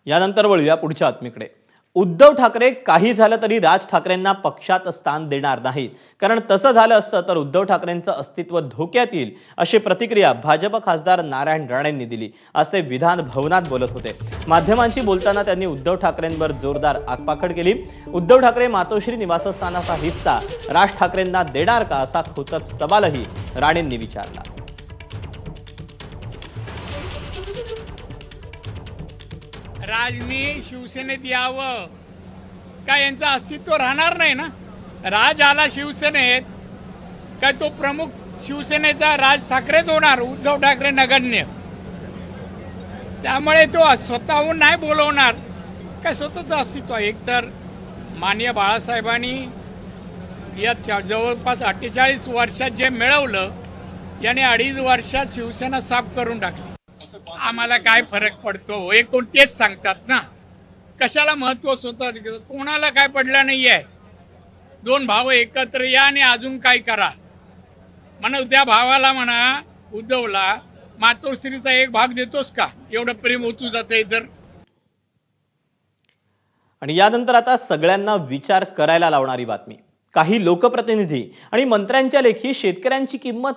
यानंतर वळूया पुढच्या बातमीकडे। उद्धव ठाकरे काही झालं तरी राज ठाकरेंना पक्षात स्थान देणार नाहीत, कारण तसं झालं असतं तर उद्धव ठाकरेंचं अस्तित्व धोक्यात येईल, अशी प्रतिक्रिया भाजप खासदार नारायण राणेंनी दिली। आज ते विधान भवनात बोलत होते। माध्यमांशी बोलताना त्यांनी उद्धव ठाकरेंवर जोरदार आगपाखड केली। उद्धव ठाकरे मातोश्री निवासस्थानाचा हिस्सा राज ठाकरेंना देणार का, असा खोचक सवालही राणेंनी विचारला। राजनी शिवसेनेत यावं का यांचं अस्तित्व राहणार नाही ना। राज आला शिवसेनेत काय तो प्रमुख शिवसेनेचा राज ठाकरेच होणार, उद्धव ठाकरे नगण्य। त्यामुळे तो स्वतःहून नाही बोलवणार, काय स्वतःचं अस्तित्व आहे। एकतर माननीय बाळासाहेबांनी या जवळपास 48 वर्षात जे मिळवलं, याने 2.5 वर्षात शिवसेना साफ करून टाकली। आम्हाला काय फरक पडतो, हे कोणतेच सांगतात ना। कशाला महत्व स्वतः, कोणाला काय पडलं नाहीये। 2 भाव एकत्र या आणि अजून काय करा म्हणा। त्या भावाला म्हणा, उद्धवला मातोश्रीचा एक भाग देतोस का, एवढं प्रेम होतू जाते तर। आणि यानंतर आता सगळ्यांना विचार करायला लावणारी बातमी। काही लोकप्रतिनिधी आणि मंत्र्यांच्या लेखी शेतकऱ्यांची किंमत